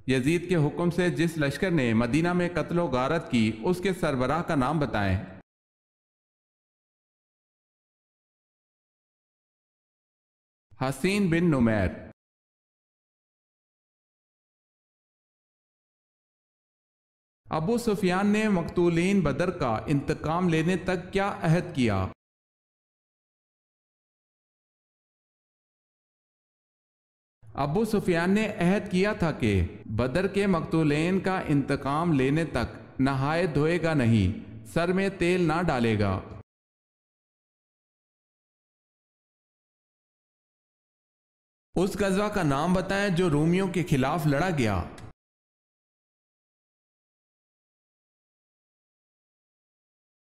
یزید کے حکم سے جس لشکر نے مدینہ میں قتل و غارت کی اس کے سربراہ کا نام بتائیں۔ حسین بن نمیر۔ ابو سفیان نے مقتولین بدر کا انتقام لینے تک کیا عہد کیا؟ ابو سفیان نے عہد کیا تھا کہ بدر کے مقتولین کا انتقام لینے تک نہائے دھوئے گا نہیں، سر میں تیل نہ ڈالے گا۔ اس غزوہ کا نام بتائیں جو رومیوں کے خلاف لڑا گیا۔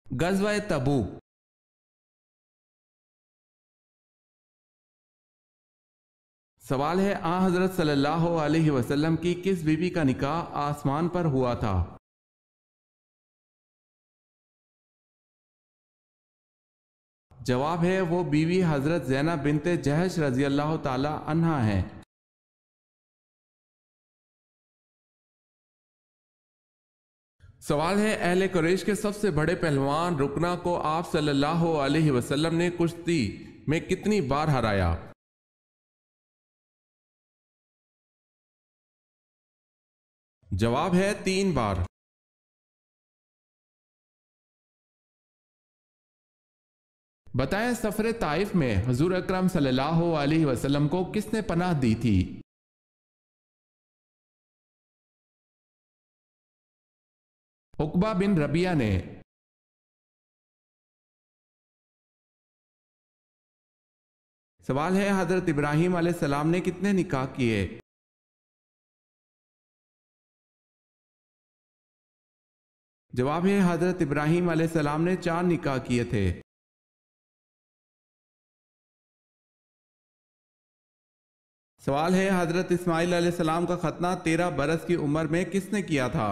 غزوہ تبوک۔ سوال ہے حضرت صلی اللہ علیہ وسلم کی کس بیوی کا نکاح آسمان پر ہوا تھا؟ جواب ہے وہ بیوی حضرت زینب بنت جہش رضی اللہ تعالی عنہا ہیں۔ سوال ہے اہل قریش کے سب سے بڑے پہلوان رکنا کو آپ صلی اللہ علیہ وسلم نے کشتی میں کتنی بار ہرایا؟ جواب ہے 3 بار۔ بتائیں سفر طائف میں حضور اکرم صلی اللہ علیہ وسلم کو کس نے پناہ دی تھی؟ عقبہ بن ربیعہ نے۔ سوال ہے حضرت ابراہیم علیہ السلام نے کتنے نکاح کیے؟ جواب ہے حضرت ابراہیم علیہ السلام نے 4 نکاح کیے تھے۔ سوال ہے حضرت اسماعیل علیہ السلام کا ختنہ 13 برس کی عمر میں کس نے کیا تھا؟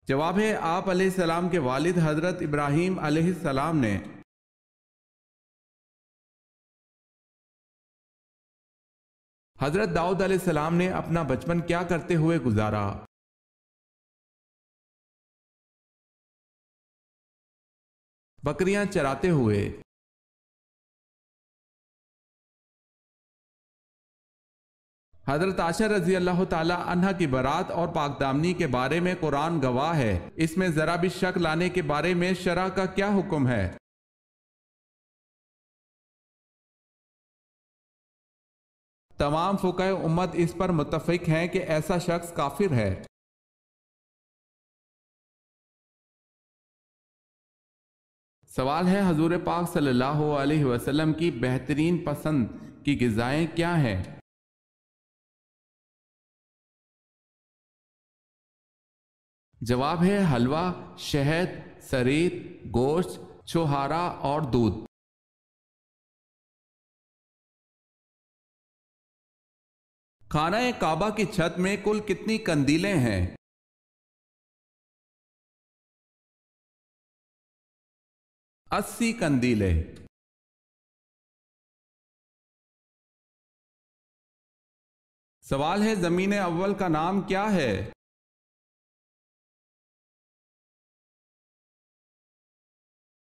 جواب ہے آپ علیہ السلام کے والد حضرت ابراہیم علیہ السلام نے۔ حضرت داؤد علیہ السلام نے اپنا بچپن کیا کرتے ہوئے گزارا؟ بکریاں چراتے ہوئے۔ حضرت عائشہ رضی اللہ تعالی عنہ کی برات اور پاک دامنی کے بارے میں قرآن گواہ ہے، اس میں ذرا بھی شک لانے کے بارے میں شرع کا کیا حکم ہے؟ تمام فقہائے امت اس پر متفق ہیں کہ ایسا شخص کافر ہے۔ سوال ہے حضور پاک صلی اللہ علیہ وسلم کی بہترین پسند کی غذائیں کیا ہیں؟ جواب ہے حلوہ، شہد، سرید، گوشت، چھوہارا اور دودھ۔ خانہ کعبہ کی چھت میں کل کتنی قندیلیں ہیں؟ 80 قندیلیں۔ سوال ہے زمین اول کا نام کیا ہے؟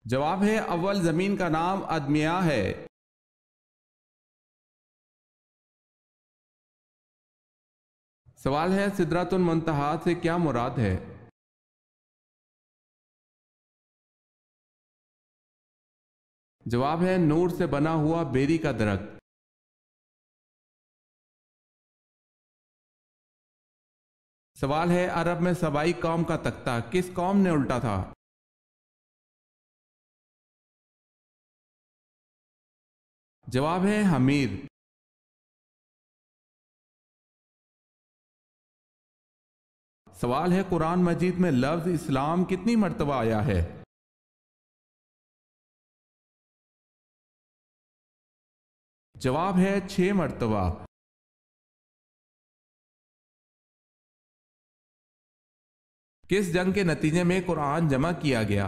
جواب ہے اول زمین کا نام ادمیہ ہے۔ سوال ہے سدرۃ المنتہا سے کیا مراد ہے؟ جواب ہے نور سے بنا ہوا بیری کا درخت۔ سوال ہے عرب میں سبائی قوم کا تختہ کس قوم نے الٹا تھا؟ جواب ہے حمیر۔ سوال ہے قرآن مجید میں لفظ اسلام کتنی مرتبہ آیا ہے؟ جواب ہے 6 مرتبہ۔ کس جنگ کے نتیجے میں قرآن جمع کیا گیا؟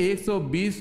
120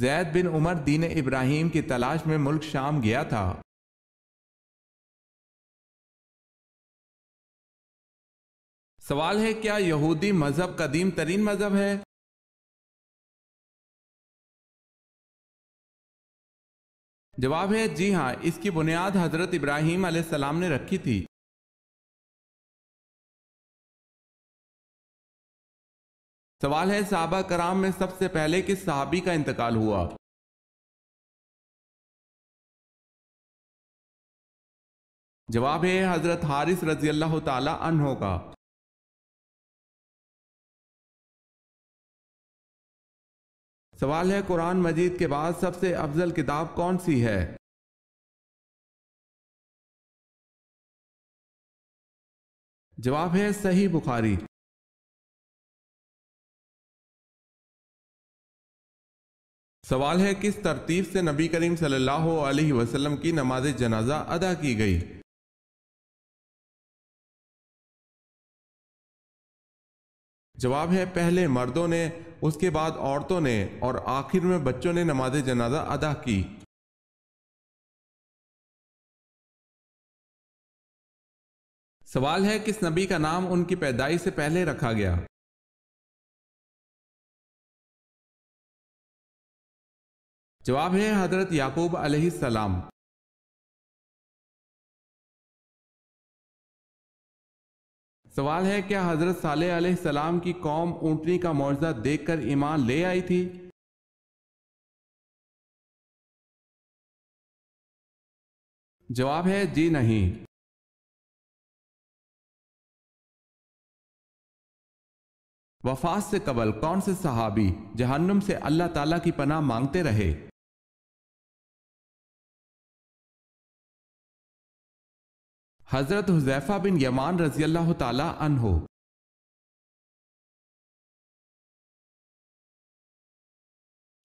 زید بن عمر دین ابراہیم کی تلاش میں ملک شام گیا تھا۔ سوال ہے کیا یہودی مذہب قدیم ترین مذہب ہے؟ جواب ہے جی ہاں، اس کی بنیاد حضرت ابراہیم علیہ السلام نے رکھی تھی۔ سوال ہے صحابہ کرام میں سب سے پہلے کس صحابی کا انتقال ہوا؟ جواب ہے حضرت حارث رضی اللہ تعالی عنہ کا۔ سوال ہے قرآن مجید کے بعد سب سے افضل کتاب کون سی ہے؟ جواب ہے صحیح بخاری۔ سوال ہے کس ترتیب سے نبی کریم صلی اللہ علیہ وسلم کی نماز جنازہ ادا کی گئی؟ جواب ہے پہلے مردوں نے، اس کے بعد عورتوں نے اور آخر میں بچوں نے نماز جنازہ ادا کی۔ سوال ہے کس نبی کا نام ان کی پیدائش سے پہلے رکھا گیا؟ جواب ہے حضرت یعقوب علیہ السلام۔ سوال ہے کیا حضرت صالح علیہ السلام کی قوم اونٹنی کا معجزہ دیکھ کر ایمان لے آئی تھی؟ جواب ہے جی نہیں۔ وفات سے قبل کون سے صحابی جہنم سے اللہ تعالیٰ کی پناہ مانگتے رہے؟ حضرت حذیفہ بن یمان رضی اللہ تعالی عنہ۔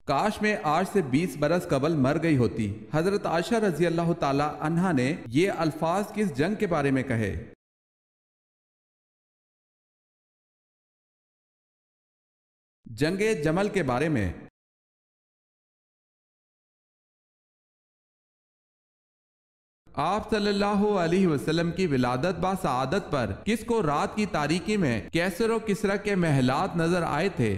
کاش میں آج سے 20 برس قبل مر گئی ہوتی۔ حضرت عائشہ رضی اللہ تعالی عنہا نے یہ الفاظ کس جنگ کے بارے میں کہے؟ جنگ جمل کے بارے میں۔ آپ صلی اللہ علیہ وسلم کی ولادت با سعادت پر کس کو رات کی تاریکی میں کیسر و کسرا کے محلات نظر آئے تھے؟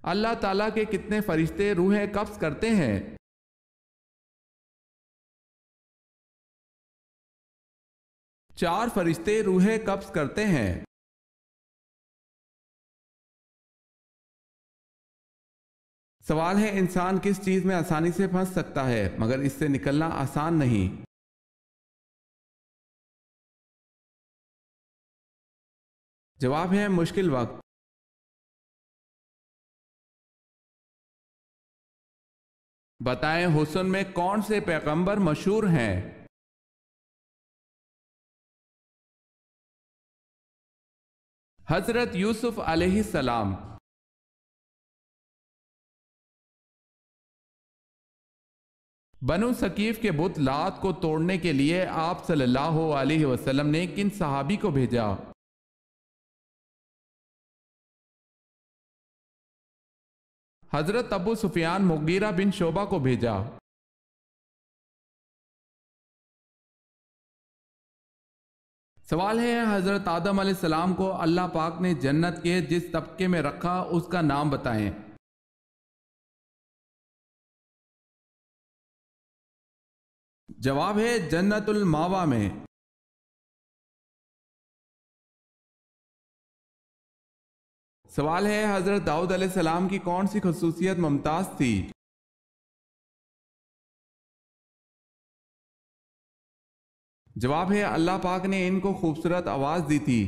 اللہ تعالیٰ کے کتنے فرشتے روحیں قبض کرتے ہیں؟ چار فرشتے روحیں قبض کرتے ہیں۔ سوال ہے انسان کس چیز میں آسانی سے پھنس سکتا ہے مگر اس سے نکلنا آسان نہیں؟ جواب ہے مشکل وقت۔ بتائیں حسن میں کون سے پیغمبر مشہور ہیں؟ حضرت یوسف علیہ السلام۔ بنو ثقیف کے بت لات کو توڑنے کے لیے آپ صلی اللہ علیہ وسلم نے کن صحابی کو بھیجا؟ حضرت ابو سفیان مغیرہ بن شعبہ کو بھیجا۔ سوال ہے حضرت آدم علیہ السلام کو اللہ پاک نے جنت کے جس طبقے میں رکھا اس کا نام بتائیں۔ جواب ہے جنت الماوا میں۔ سوال ہے حضرت داؤد علیہ السلام کی کون سی خصوصیت ممتاز تھی؟ جواب ہے اللہ پاک نے ان کو خوبصورت آواز دی تھی،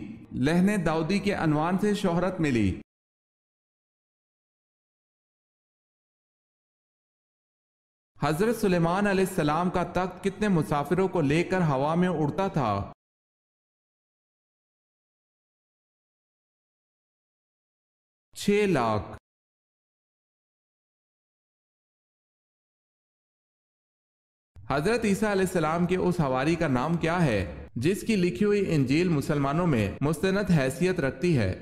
لہن داؤدی کے عنوان سے شہرت ملی۔ حضرت سلیمان علیہ السلام کا تخت کتنے مسافروں کو لے کر ہوا میں اڑتا تھا؟ 6 لاکھ۔ حضرت عیسیٰ علیہ السلام کے اس حواری کا نام کیا ہے جس کی لکھی ہوئی انجیل مسلمانوں میں مستند حیثیت رکھتی ہے؟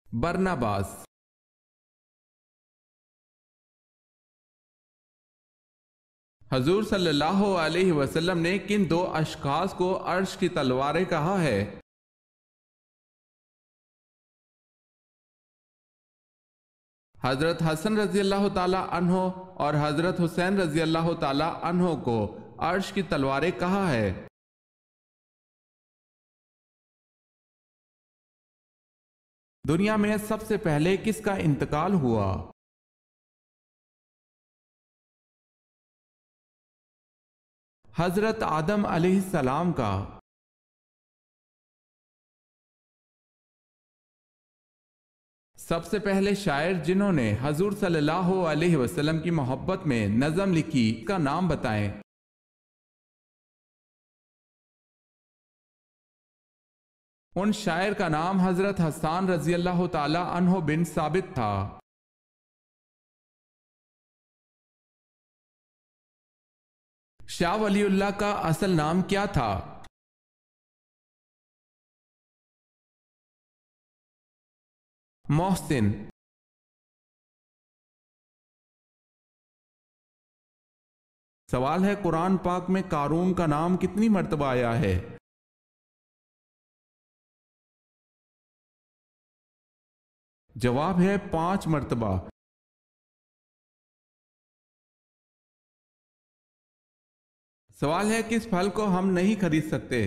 برناباس۔ حضور صلی اللہ علیہ وسلم نے کن دو اشخاص کو عرش کی تلواریں کہا ہے؟ حضرت حسن رضی اللہ تعالی عنہ اور حضرت حسین رضی اللہ تعالی عنہ کو عرش کی تلواریں کہا ہے؟ دنیا میں سب سے پہلے کس کا انتقال ہوا؟ حضرت آدم علیہ السلام کا۔ سب سے پہلے شاعر جنہوں نے حضور صلی اللہ علیہ وسلم کی محبت میں نظم لکھی کا نام بتائیں۔ ان شاعر کا نام حضرت حسان رضی اللہ تعالی عنہ بن ثابت تھا۔ شاہ ولی اللہ کا اصل نام کیا تھا؟ محسن۔ سوال ہے قرآن پاک میں قارون کا نام کتنی مرتبہ آیا ہے؟ جواب ہے 5 مرتبہ۔ سوال ہے کس پھل کو ہم نہیں خرید سکتے؟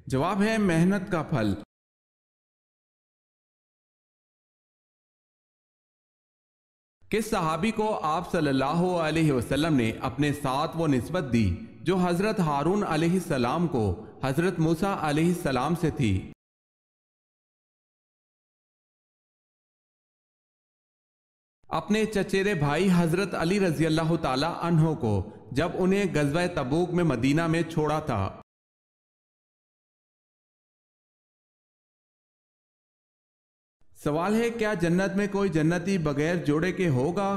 جواب ہے محنت کا پھل۔ کس صحابی کو آپ صلی اللہ علیہ وسلم نے اپنے ساتھ وہ نسبت دی جو حضرت ہارون علیہ السلام کو حضرت موسیٰ علیہ السلام سے تھی؟ اپنے چچیرے بھائی حضرت علی رضی اللہ تعالی عنہ کو جب انہیں غزوہ تبوک میں مدینہ میں چھوڑا تھا۔ سوال ہے کیا جنت میں کوئی جنتی بغیر جوڑے کے ہوگا؟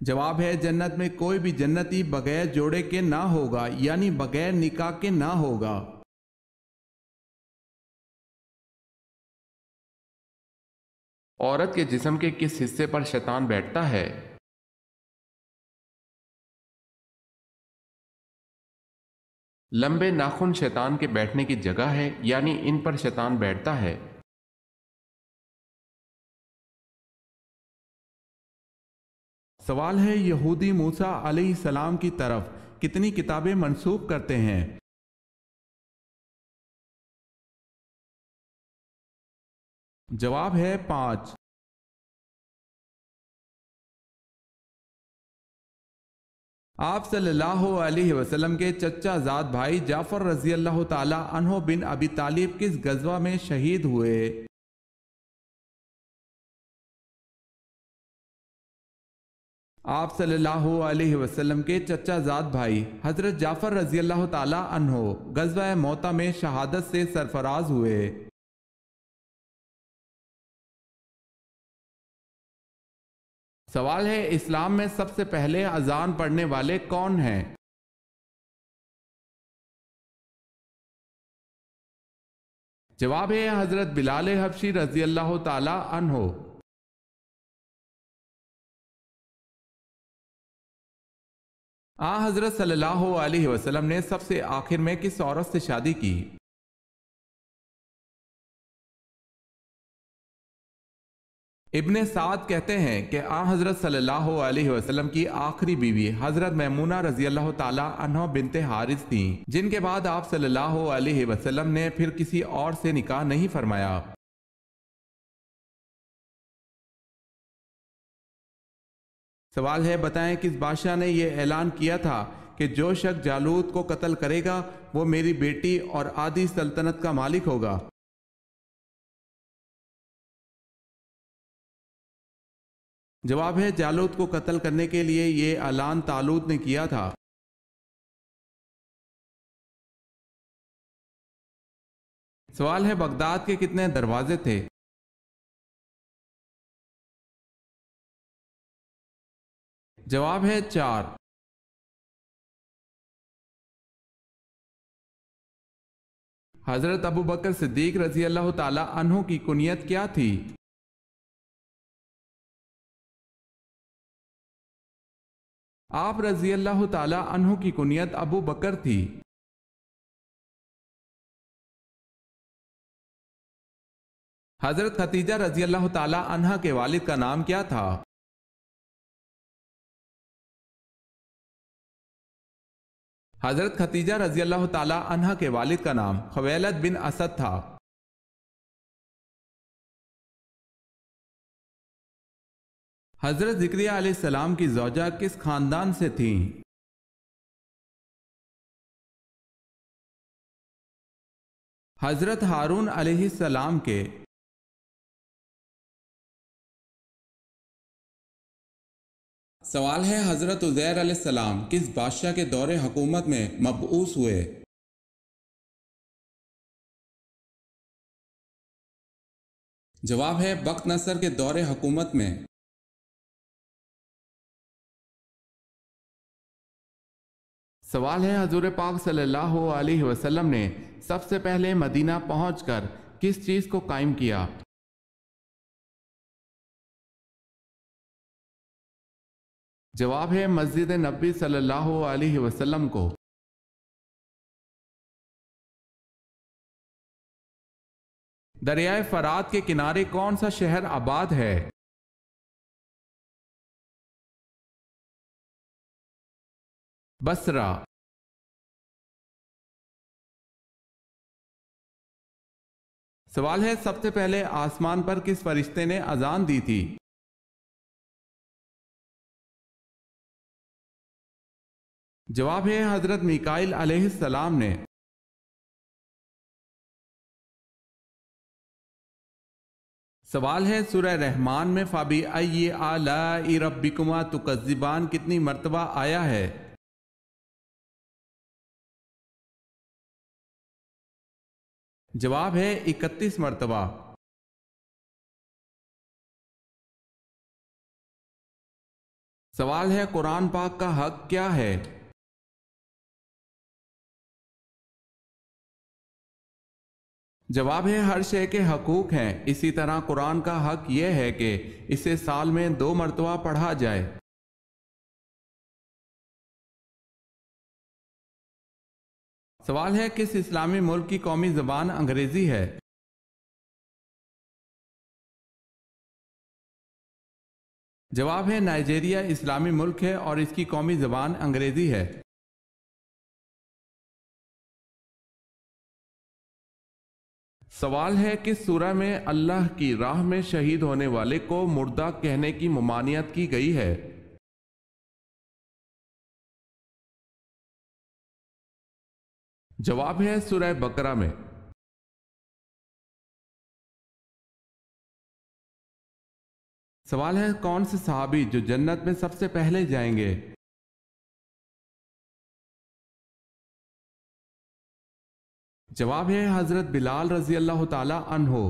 جواب ہے جنت میں کوئی بھی جنتی بغیر جوڑے کے نہ ہوگا، یعنی بغیر نکاح کے نہ ہوگا۔ عورت کے جسم کے کس حصے پر شیطان بیٹھتا ہے؟ لمبے ناخن شیطان کے بیٹھنے کی جگہ ہے، یعنی ان پر شیطان بیٹھتا ہے۔ سوال ہے یہودی موسیٰ علیہ السلام کی طرف کتنی کتابیں منسوب کرتے ہیں؟ جواب ہے 5۔ آپ صلی اللہ علیہ وسلم کے چچا زاد بھائی جعفر رضی اللہ تعالی عنہ بن ابی طالب کس غزوہ میں شہید ہوئے؟ آپ صلی اللہ علیہ وسلم کے چچا زاد بھائی حضرت جعفر رضی اللہ تعالی عنہ غزوہ موتہ میں شہادت سے سرفراز ہوئے۔ سوال ہے اسلام میں سب سے پہلے اذان پڑھنے والے کون ہیں؟ جواب ہے حضرت بلال حبشی رضی اللہ تعالی عنہ۔ حضرت صلی اللہ علیہ وسلم نے سب سے آخر میں کس عورت سے شادی کی؟ ابن سعد کہتے ہیں کہ حضرت صلی اللہ علیہ وسلم کی آخری بیوی حضرت میمونہ رضی اللہ تعالی عنہ بنت حارث تھیں، جن کے بعد آپ صلی اللہ علیہ وسلم نے پھر کسی اور سے نکاح نہیں فرمایا۔ سوال ہے بتائیں کس بادشاہ نے یہ اعلان کیا تھا کہ جو شخص جالوت کو قتل کرے گا وہ میری بیٹی اور آدھی سلطنت کا مالک ہوگا؟ جواب ہے جالوت کو قتل کرنے کے لیے یہ اعلان طالوت نے کیا تھا۔ سوال ہے بغداد کے کتنے دروازے تھے؟ جواب ہے 4۔ حضرت ابو بکر صدیق رضی اللہ تعالی عنہ کی کنیت کیا تھی؟ آپ رضی اللہ تعالی عنہ کی کنیت ابو بکر تھی۔ حضرت خدیجہ رضی اللہ تعالی عنہ کے والد کا نام کیا تھا؟ حضرت خدیجہ رضی اللہ تعالی عنہ کے والد کا نام خویلد بن اسد تھا۔ حضرت زکریا علیہ السلام کی زوجہ کس خاندان سے تھیں؟ حضرت ہارون علیہ السلام کے۔ سوال ہے حضرت عزیر علیہ السلام کس بادشاہ کے دور حکومت میں مبعوث ہوئے؟ جواب ہے بخت نصر کے دور حکومت میں۔ سوال ہے حضور پاک صلی اللہ علیہ وسلم نے سب سے پہلے مدینہ پہنچ کر کس چیز کو قائم کیا؟ جواب ہے مسجد نبی صلی اللہ علیہ وسلم کو۔ دریائے فرات کے کنارے کون سا شہر آباد ہے؟ بصرہ۔ سوال ہے سب سے پہلے آسمان پر کس فرشتے نے اذان دی تھی؟ جواب ہے حضرت میکائیل علیہ السلام نے۔ سوال ہے سورہ رحمان میں فبی ای آلاء ربکما تکذبان کتنی مرتبہ آیا ہے؟ جواب ہے 31 مرتبہ۔ سوال ہے قرآن پاک کا حق کیا ہے؟ جواب ہے ہر شے کے حقوق ہیں، اسی طرح قرآن کا حق یہ ہے کہ اسے سال میں 2 مرتبہ پڑھا جائے۔ سوال ہے کس اسلامی ملک کی قومی زبان انگریزی ہے؟ جواب ہے نائجیریا اسلامی ملک ہے اور اس کی قومی زبان انگریزی ہے۔ سوال ہے کس سورہ میں اللہ کی راہ میں شہید ہونے والے کو مردہ کہنے کی ممانعت کی گئی ہے؟ جواب ہے سورہ بقرہ میں۔ سوال ہے کون سے صحابی جو جنت میں سب سے پہلے جائیں گے؟ جواب ہے حضرت بلال رضی اللہ تعالی عنہ۔